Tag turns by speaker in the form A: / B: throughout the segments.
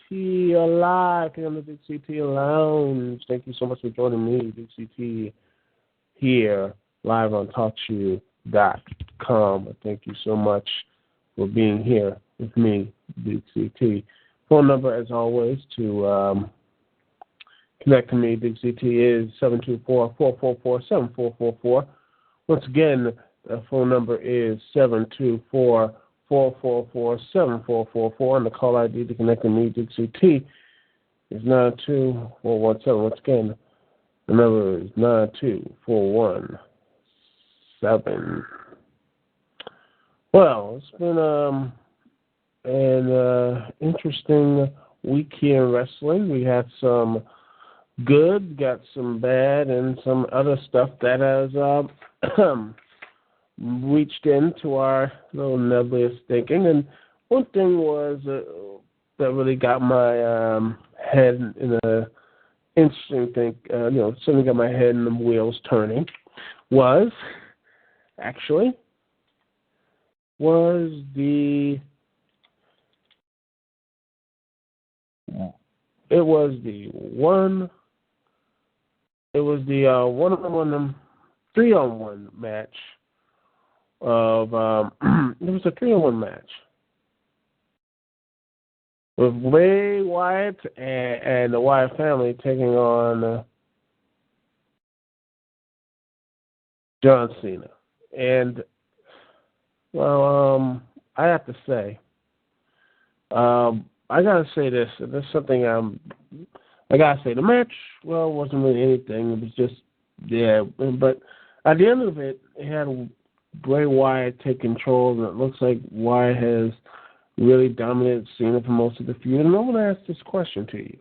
A: T Alive here on the Dukect Lounge. Thank you so much for joining me, Dukect, here live on TalkShoe.com. Thank you so much for being here with me, Dukect. Phone number, as always, to connect to me, Dukect, is 724-444-7444. Once again, the phone number is 724-444-7444, and the call ID to connect to me, Dukect, is 92417. Once again, the number is 92417. Well, it's been an interesting week here in wrestling. We had some good, got some bad, and some other stuff that has reached into our little nebulous thinking. And one thing was that really got my head in a interesting thing, certainly got my head in the wheels turning, was the one-on-one 3-on-1 match of it was a 3-on-1 match with Bray Wyatt and the Wyatt family taking on John Cena. And well, I have to say, I gotta say this, and this is something I gotta say. The match, well, wasn't really anything. It was just, but at the end of it, it had Bray Wyatt take control, and it looks like Wyatt has really dominated Cena for most of the feud. And I'm going to ask this question to you,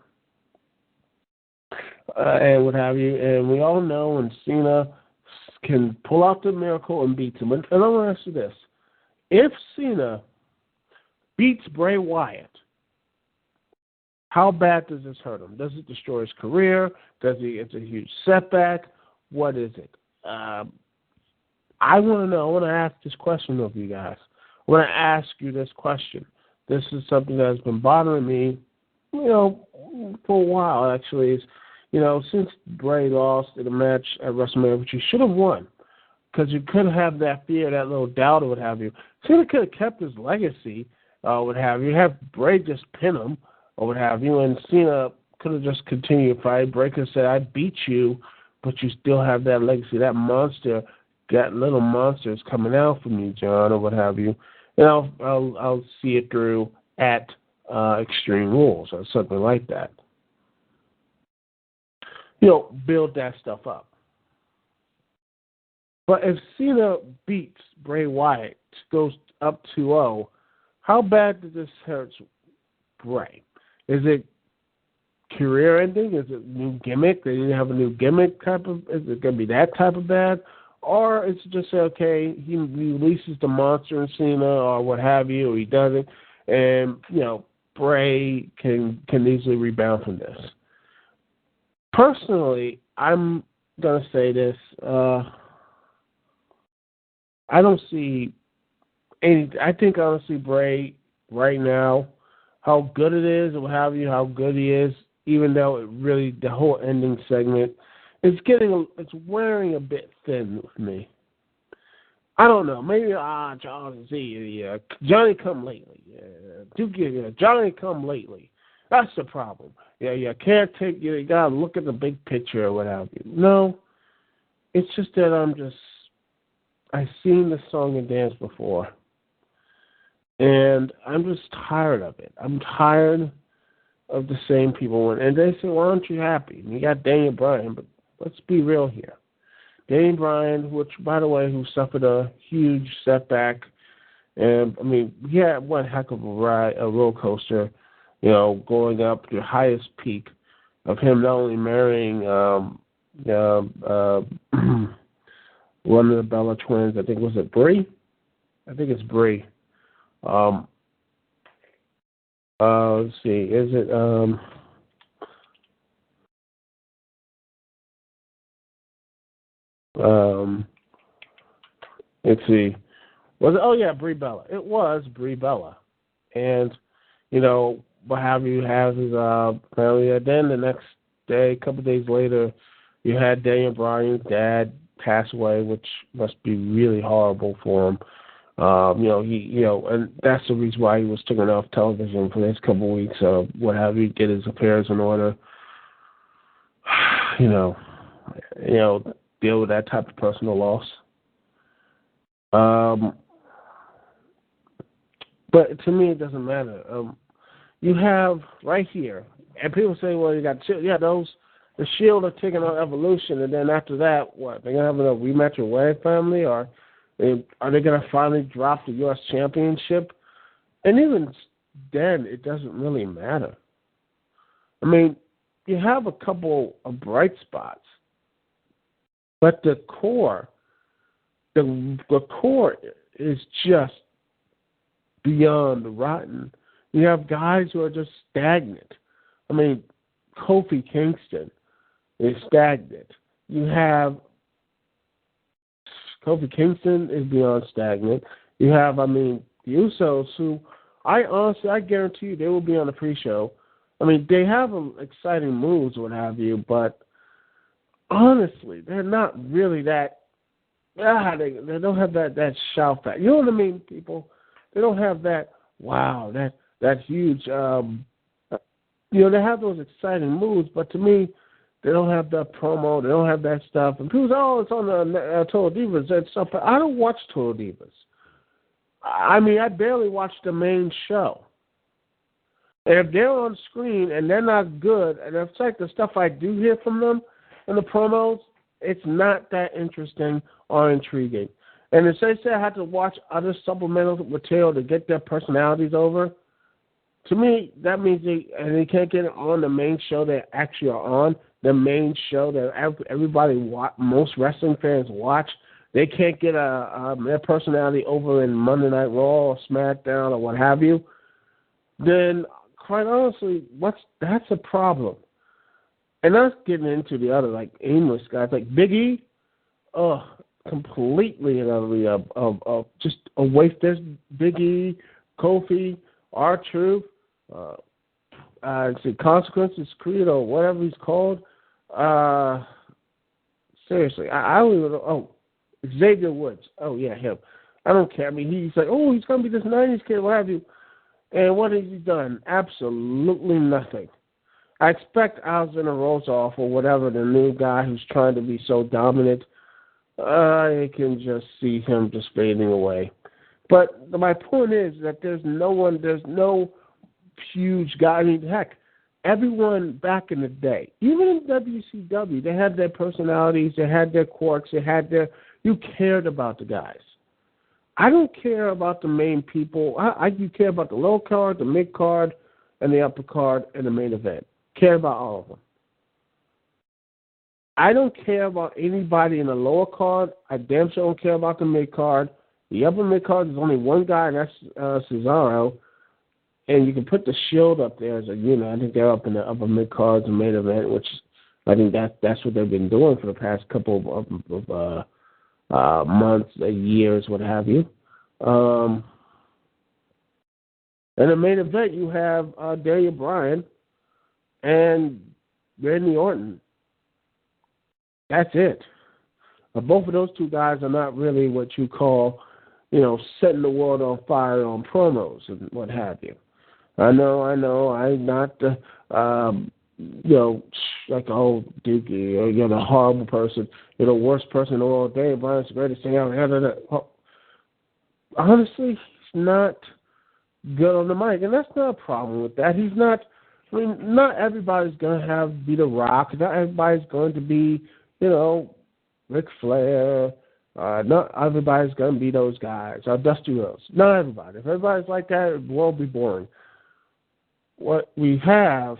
A: and what have you. And we all know when Cena can pull out the miracle and beats him. And I'm going to ask you this. If Cena beats Bray Wyatt, how bad does this hurt him? Does it destroy his career? It's a huge setback? What is it? I want to know. I want to ask this question of you guys. I want to ask you this question. This is something that has been bothering me, for a while, actually. Since Bray lost in a match at WrestleMania, which he should have won, because you couldn't have that fear, that little doubt, or what have you. Cena could have kept his legacy, what have you. Have Bray just pin him, or what have you, and Cena could have just continued to fight. Bray could have said, I beat you, but you still have that legacy, that monster. That little monster is coming out from you, John, or what have you, and I'll see it through at Extreme Rules or something like that. Build that stuff up. But if Cena beats Bray Wyatt, goes up 2-0, how bad does this hurt Bray? Is it career ending? Is it new gimmick? They didn't have a new gimmick type of? Is it going to be that type of bad? Or is it just say, okay, he releases the monster in Cena or what have you, or he doesn't, and, Bray can easily rebound from this. Personally, I'm going to say this. I don't see any. I think honestly, Bray right now, how good it is, or what have you, how good he is, even though it really, the whole ending segment, it's wearing a bit thin with me. I don't know. Maybe Johnny come lately. Johnny come lately. That's the problem. You can't take. You gotta look at the big picture or what have you. No, it's just that I've seen the song and dance before, and I'm just tired of it. I'm tired of the same people, and they say, "Why aren't you happy?" And you got Daniel Bryan, but let's be real here. Daniel Bryan, which, by the way, who suffered a huge setback, and he had one heck of a ride, a roller coaster, going up to the highest peak of him not only marrying one of the Bella twins. I think was it Brie? I think it's Brie. Let's see. Is it let's see. Was it? Oh yeah, Brie Bella. It was Brie Bella, and what have you, has his family. And then the next day, a couple of days later, you had Daniel Bryan's dad pass away, which must be really horrible for him. And that's the reason why he was taken off television for the next couple of weeks. What have you, get his affairs in order. Deal with that type of personal loss. But to me, it doesn't matter. You have right here, and people say, well, you got those. The Shield are taking on Evolution, and then after that, what? They're going to have a rematch with Wyatt family, or are they going to finally drop the U.S. Championship? And even then, it doesn't really matter. I mean, you have a couple of bright spots, but the core is just beyond rotten. You have guys who are just stagnant. I mean, Kofi Kingston is stagnant. You have Kofi Kingston is beyond stagnant. You have, the Usos, who I guarantee you they will be on the pre-show. I mean, they have exciting moves, what have you, but honestly, they're not really that. They don't have that shout factor. You know what I mean, people? They don't have that. Wow, that huge. They have those exciting moves, but to me, they don't have that promo. They don't have that stuff. And people say, "Oh, it's on the Total Divas and stuff." But I don't watch Total Divas. I mean, I barely watch the main show. And if they're on screen and they're not good, and it's like the stuff I do hear from them in the promos, it's not that interesting or intriguing. And if they say I have to watch other supplemental material to get their personalities over, to me, that means they can't get it on the main show they actually are on, the main show that most wrestling fans watch. They can't get their personality over in Monday Night Raw or SmackDown or what have you. Then, quite honestly, that's a problem. And that's getting into the other, like, aimless guys, like Big E. Completely and utterly just a waste. There's Big E, Kofi, R-Truth, Consequences Creed or whatever he's called. Seriously, I don't even know. Oh, Xavier Woods. Oh, yeah, him. I don't care. I mean, he's like, oh, he's going to be this 90s kid, what have you. And what has he done? Absolutely nothing. I expect Alexander Roloff or whatever, the new guy who's trying to be so dominant, I can just see him just fading away. But my point is that there's no huge guy. I mean, heck, everyone back in the day, even in WCW, they had their personalities, they had their quirks, you cared about the guys. I don't care about the main people. You care about the low card, the mid card, and the upper card, and the main event. Care about all of them. I don't care about anybody in the lower card. I damn sure don't care about the mid card. The upper mid card is only one guy, and that's Cesaro. And you can put the Shield up there as a unit. I think they're up in the upper mid cards and main event, which I think that's what they've been doing for the past couple of months, years, what have you. And the main event, you have Daniel Bryan and Randy Orton. That's it. Both of those two guys are not really what you call, setting the world on fire on promos and what have you. I know. I'm not the, like the whole Dookie, or you're the horrible person. You're the worst person in the world. Daniel Bryan's the greatest thing ever. Honestly, he's not good on the mic, and that's not a problem with that. He's not. I mean, not everybody's going to be The Rock. Not everybody's going to be, Ric Flair. Not everybody's going to be those guys. Or Dusty Rhodes. Not everybody. If everybody's like that, the world will be boring. What we have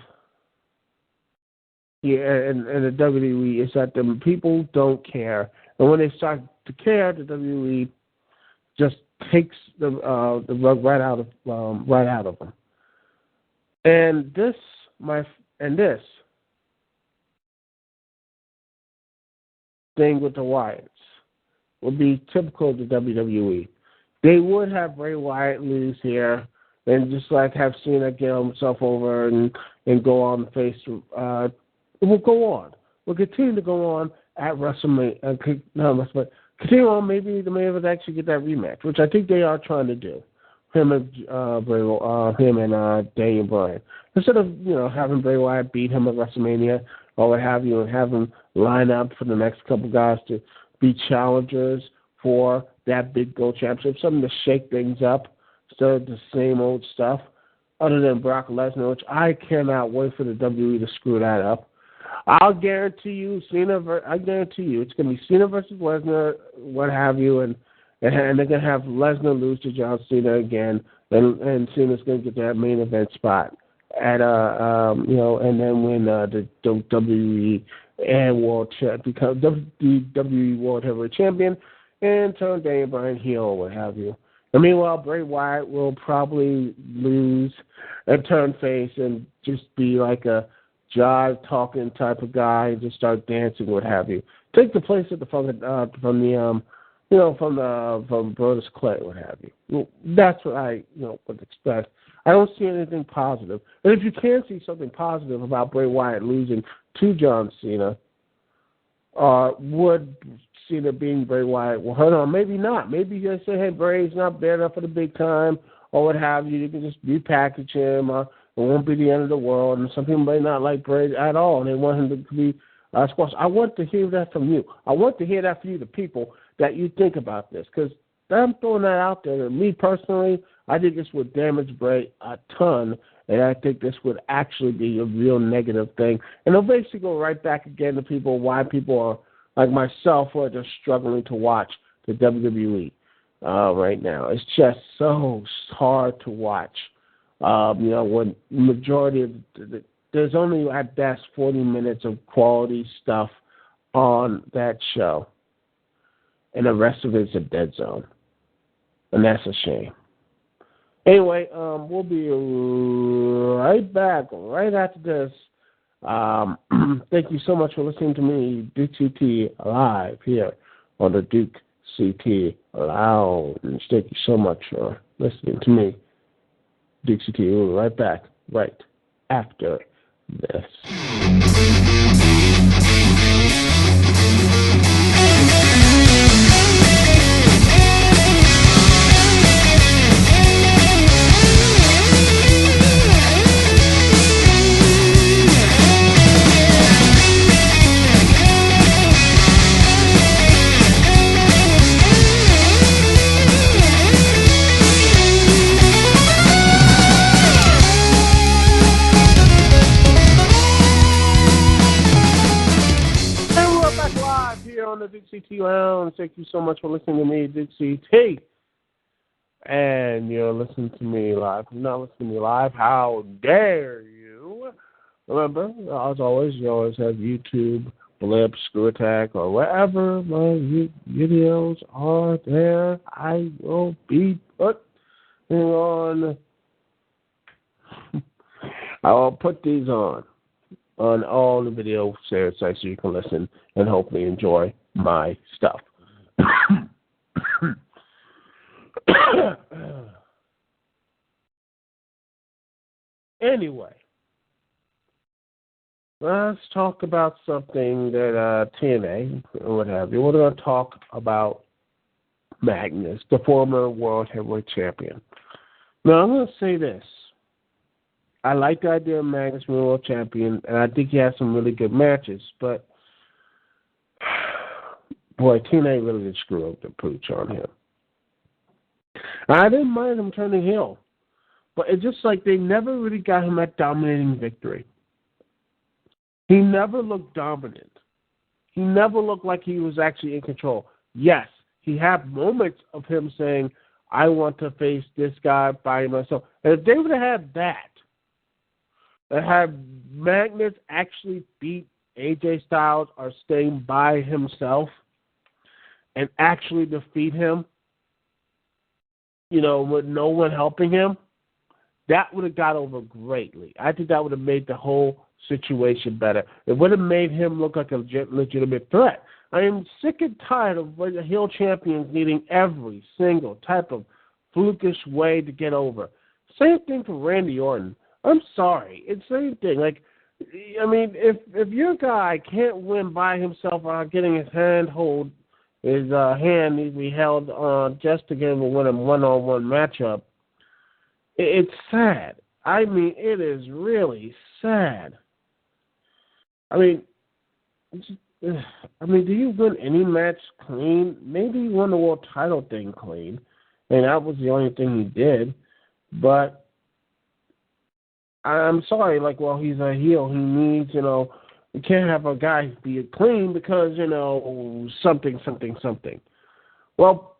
A: here in the WWE is that the people don't care. And when they start to care, the WWE just takes the rug right out of them. And this thing with the Wyatts would be typical of the WWE. They would have Bray Wyatt lose here, and just like have Cena get himself over and go on the face. It will go on. We'll continue to go on at WrestleMania. Continue on. Maybe the main event actually get that rematch, which I think they are trying to do. Him and Daniel Bryan. Instead of having Bray Wyatt beat him at WrestleMania or what have you, and have him line up for the next couple guys to be challengers for that big gold championship, something to shake things up instead of the same old stuff. Other than Brock Lesnar, which I cannot wait for the WWE to screw that up. I guarantee you it's going to be Cena versus Lesnar, what have you, and they're going to have Lesnar lose to John Cena again, and Cena's going to get that main event spot at and then win the WWE and become WWE World Heavyweight Champion, and turn Daniel Bryan heel or what have you. And meanwhile, Bray Wyatt will probably lose and turn face and just be like a jive-talking type of guy and just start dancing, what have you. Take the place of from Brodus Clay, what have you. Well, that's what I would expect. I don't see anything positive. And if you can see something positive about Bray Wyatt losing to John Cena, would Cena being Bray Wyatt will hurt on? Maybe not. Maybe you say, hey, Bray's not bad enough for the big time, or what have you. You can just repackage him. It won't be the end of the world. And some people may not like Bray at all, and they want him to be squashed. I want to hear that from you. I want to hear that from you, the people, that you think about this, because I'm throwing that out there. And me personally, I think this would damage Bray a ton, and I think this would actually be a real negative thing. And it'll basically go right back again to people, why people are, like myself, who are just struggling to watch the WWE right now. It's just so hard to watch. When majority of there's only at best 40 minutes of quality stuff on that show, and the rest of it's a dead zone, and that's a shame. Anyway, we'll be right back right after this. Thank you so much for listening to me, Duke CT, live here on the Duke CT Lounge. Thank you so much for listening to me, Duke CT. We'll be right back right after this. On the Duke CT Lounge. Thank you so much for listening to me, Duke CT. And you're listening to me live. If you're not listening to me live, how dare you? Remember, as always, you always have YouTube, Blip, Screw Attack, or wherever my videos are there. I will be putting on. I will put these on all the video sites so you can listen and hopefully enjoy my stuff. Anyway, let's talk about something that TNA or what have you. We're going to talk about Magnus, the former World Heavyweight Champion. Now, I'm going to say this. I like the idea of Magnus being World Champion, and I think he has some really good matches, but boy, TNA really did screw up the pooch on him. I didn't mind him turning heel, but it's just like they never really got him that dominating victory. He never looked dominant. He never looked like he was actually in control. Yes, he had moments of him saying, I want to face this guy by myself. And if they would have had that had Magnus actually beat AJ Styles or staying by himself and actually defeat him, with no one helping him, that would have got over greatly. I think that would have made the whole situation better. It would have made him look like a legitimate threat. I am sick and tired of the heel champions needing every single type of flukish way to get over. Same thing for Randy Orton. I'm sorry. It's the same thing. Like, I mean, if your guy can't win by himself without getting his hand needs to be held just to get him to win a one-on-one matchup, it's sad. I mean, it is really sad. I mean, do you win any match clean? Maybe you won the world title thing clean, and that was the only thing he did. But I'm sorry, like, well, he's a heel. He needs, you can't have a guy be clean because, something. Well,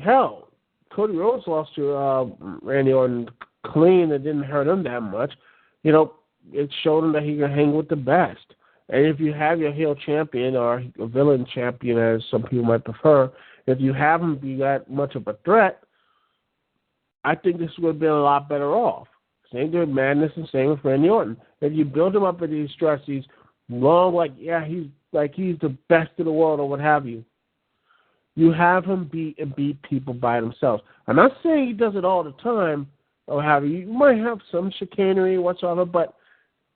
A: hell, Cody Rhodes lost to Randy Orton clean. It didn't hurt him that much. It showed him that he can hang with the best. And if you have your heel champion or a villain champion, as some people might prefer, if you have him be that much of a threat, I think this would have been a lot better off. Same with Magnus and same with Randy Orton. If you build him up at these stretches, he's long, he's the best in the world or what have you. You have him beat people by themselves. I'm not saying he does it all the time or have you. You might have some chicanery whatsoever, but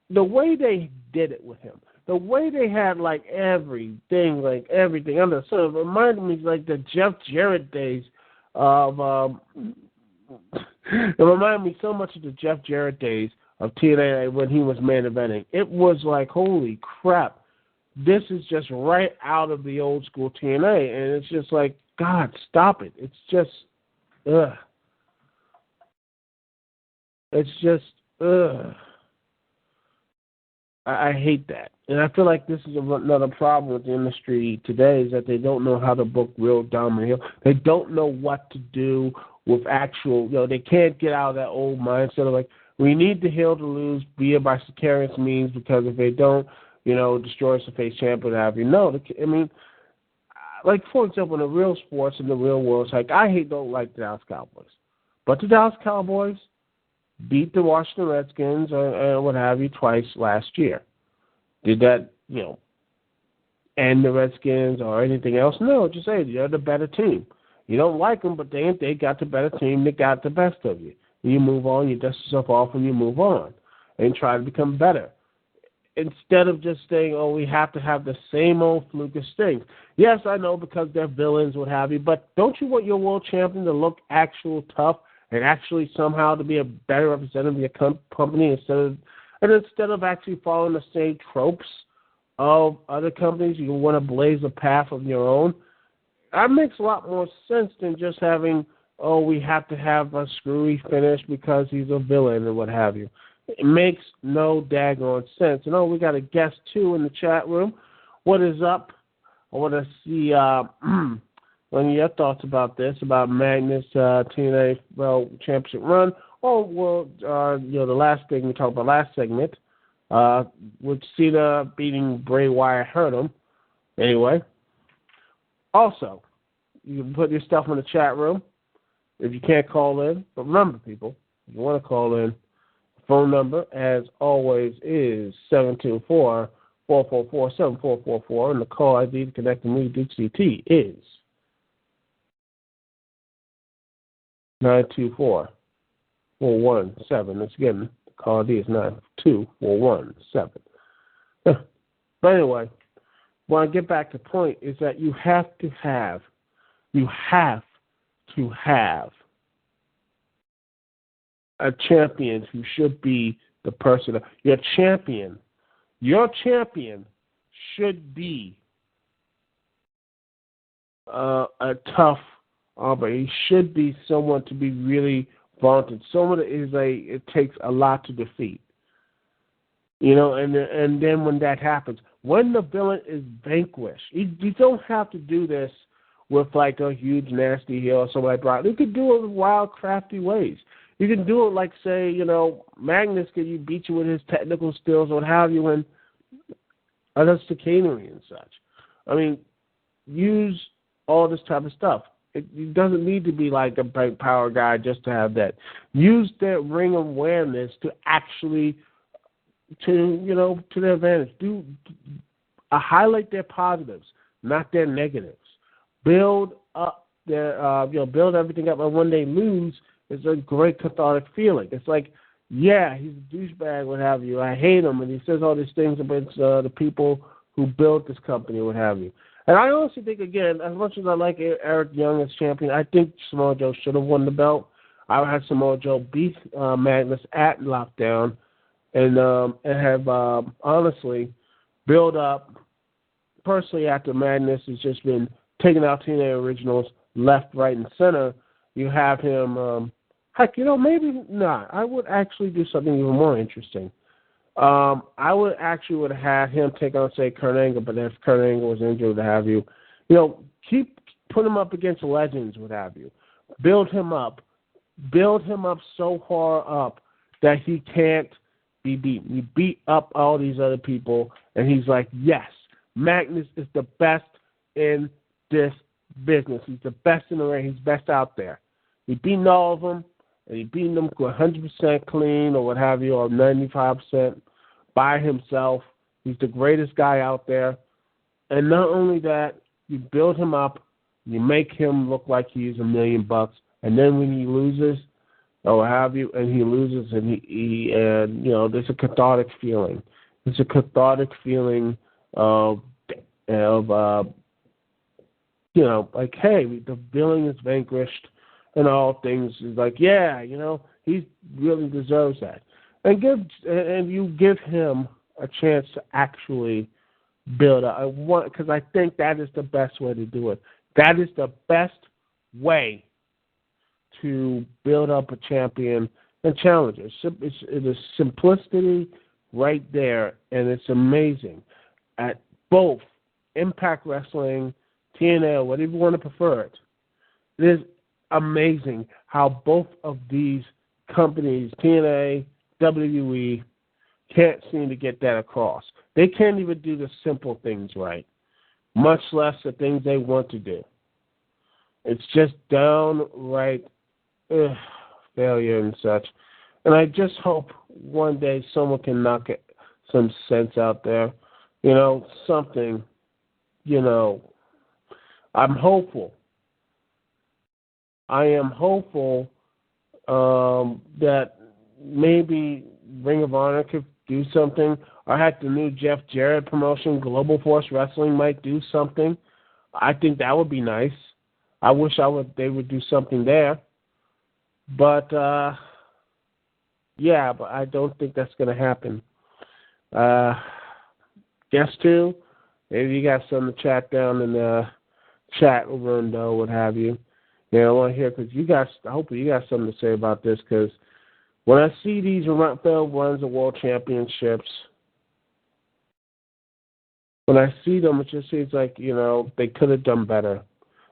A: the way they did it with him, the way they had everything under the sun, it reminded me like the Jeff Jarrett days of. It reminded me so much of the Jeff Jarrett days of TNA when he was main eventing. It was like, holy crap, this is just right out of the old school TNA, and it's just like, God, stop it. It's just, ugh. It's just, ugh. I hate that. And I feel like this is another problem with the industry today is that they don't know how to book real dominant heel. They don't know what to do with actual, they can't get out of that old mindset of like, we need the heel to lose, be it by vicarious means, because if they don't, destroy us the face champion, have you. No, I mean, like, for example, in the real sports, in the real world, it's like, don't like the Dallas Cowboys. But the Dallas Cowboys beat the Washington Redskins or what have you twice last year. Did that, end the Redskins or anything else? No, just say they're the better team. You don't like them, but they got the better team. They got the best of you. You move on, you dust yourself off, and you move on and try to become better. Instead of just saying, we have to have the same old flukish things. Yes, I know because they're villains, what have you, but don't you want your world champion to look actual tough and actually somehow to be a better representative of your company instead of actually following the same tropes of other companies? You want to blaze a path of your own. That makes a lot more sense than just having, we have to have a screwy finish because he's a villain or what have you. It makes no daggone sense. We got a guest, too, in the chat room. What is up? I want to see one of your thoughts about this, about Magnus TNA Championship Run. The last thing we talked about last segment, with Cena beating Bray Wyatt hurt him. Anyway. Also, you can put your stuff in the chat room if you can't call in. But remember, people, if you want to call in, the phone number, as always, is 724-444-7444, and the call ID to connect to me, Duke CT, is 924-417. Once again, the call ID is 92417. But anyway, when I get back to the point is that you have to have a champion who should be the person. Your champion should be a tough he should be someone to be really vaunted. Someone that it takes a lot to defeat. And then when that happens, when the villain is vanquished, you don't have to do this with like a huge nasty heel or something like that. You can do it in wild, crafty ways. You can do it like, say, Magnus can beat you with his technical skills or what have you, and other chicanery and such. I mean, use all this type of stuff. It doesn't need to be like a big power guy just to have that. Use their ring awareness to actually, to their advantage. Highlight their positives, not their negatives. Build up build everything up, and when they lose, It's a great cathartic feeling. It's like, yeah, he's a douchebag, what have you. I hate him, and he says all these things about the people who built this company, what have you. And I honestly think, again, as much as I like Eric Young as champion, I think Samoa Joe should have won the belt. I would have Samoa Joe beat Magnus at Lockdown and have, honestly, build up. Personally, after Magnus has just been taking out TNA Originals left, right, and center, you have him, heck, maybe not. I would actually do something even more interesting. I would have had him take on, say, Kurt Angle, but if Kurt Angle was injured, what have you, keep putting him up against legends, what have you. Build him up so far up that he can't be beaten. You beat up all these other people, and he's like, yes, Magnus is the best in this business. He's the best in the ring. He's best out there. He beaten all of them, and he beaten them 100% clean or what have you, or 95% by himself. He's the greatest guy out there. And not only that, you build him up, you make him look like he's $1 million, and then when he loses, or what have you, and he loses, and there's a cathartic feeling. It's a cathartic feeling of like, hey, the villain is vanquished and all things. Is like, yeah, he really deserves that. And you give him a chance to actually build up. Because I think that is the best way to do it. That is the best way to build up a champion and challenger. It is simplicity right there, and it's amazing. At both Impact Wrestling, TNA, whatever you want to prefer it, it is amazing how both of these companies, TNA, WWE, can't seem to get that across. They can't even do the simple things right, much less the things they want to do. It's just downright failure and such. And I just hope one day someone can knock some sense out there. Something, I'm hopeful. I am hopeful that maybe Ring of Honor could do something. Or heck, the new Jeff Jarrett promotion, Global Force Wrestling, might do something. I think that would be nice. I wish they would do something there. But, but I don't think that's going to happen. Guess too? Maybe you got something to chat down in the chat room, though, what have you. I want to hear, because hopefully you got something to say about this, because when I see these failed runs of world championships, when I see them, it just seems like, they could have done better.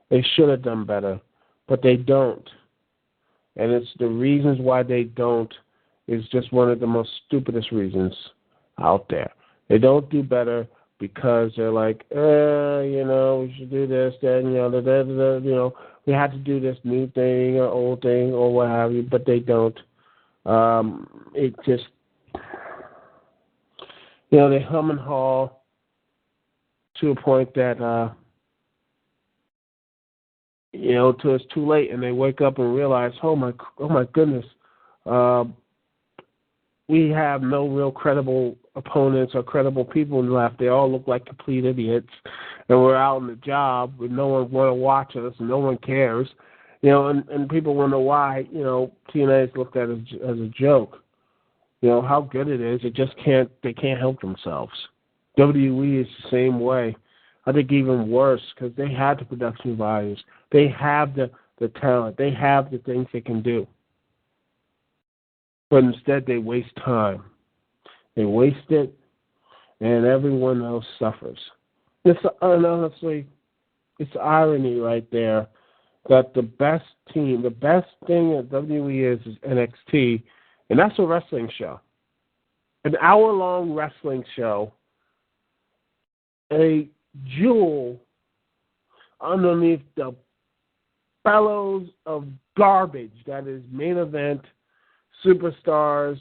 A: They should have done better, but they don't. And it's the reasons why they don't is just one of the most stupidest reasons out there. They don't do better because they're like, we should do this, then, we have to do this new thing or old thing or what have you, but they don't. It just, they hum and haw to a point that, till it's too late, and they wake up and realize, oh my goodness, we have no real credible opponents or credible people left. They all look like complete idiots, and we're out on the job with no one want to watch us, and no one cares, and people wonder why, TNA is looked at as a joke. How good it is. They can't help themselves. WWE is the same way. I think even worse, because they have the production values. They have the talent. They have the things they can do. But instead, they waste time. They waste it, and everyone else suffers. Honestly, it's irony right there that the best thing at WWE is NXT, and that's a wrestling show. An hour-long wrestling show. A jewel underneath the bellows of garbage that is main event, Superstars,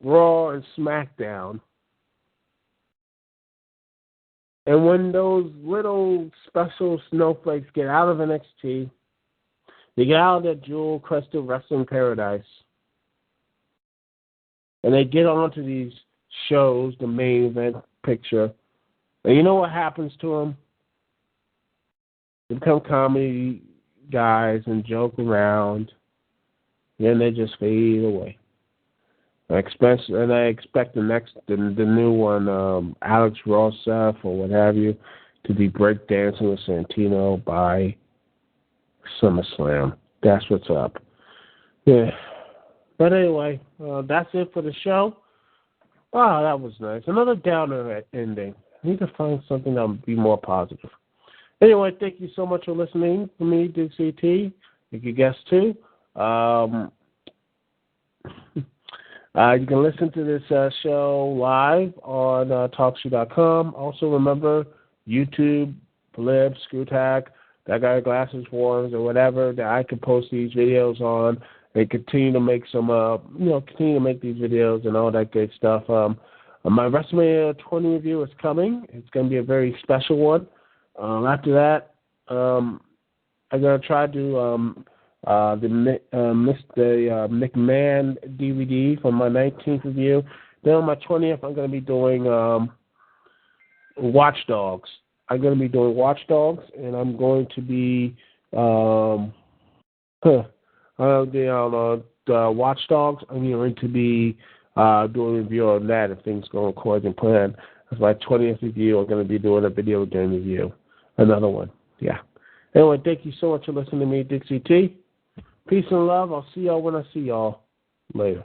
A: Raw, and SmackDown. And when those little special snowflakes get out of NXT, They get out of their jewel-crested wrestling paradise, and they get onto these shows, the main event picture. And you know what happens to them? They become comedy guys and joke around. Then they just fade away. I expect the new one, Alex Rossef or what have you, to be breakdancing with Santino by SummerSlam. That's what's up. Yeah. But anyway, that's it for the show. Wow, that was nice. Another downer ending. I need to find something that would be more positive. Anyway, thank you so much for listening to me, Dukect. You can guess too. You can listen to this show live on TalkShoe.com. Also remember, YouTube, Blib, ScrewTack, That Guy Glasses Forums, or whatever that I can post these videos on and continue to make continue to make these videos and all that good stuff. My WrestleMania 20 review is coming. It's going to be a very special one. After that, I'm going to try to do the McMahon DVD for my 19th review. Then on my 20th, I'm going to be doing Watch Dogs. I'm going to be doing Watch Dogs, and I'm going to be Watch Dogs. I'm going to be doing a review on that if things go according to plan. That's my 20th review. I'm going to be doing a video game review. Another one. Yeah. Anyway, thank you so much for listening to me, Dukect. Peace and love. I'll see y'all when I see y'all. Later.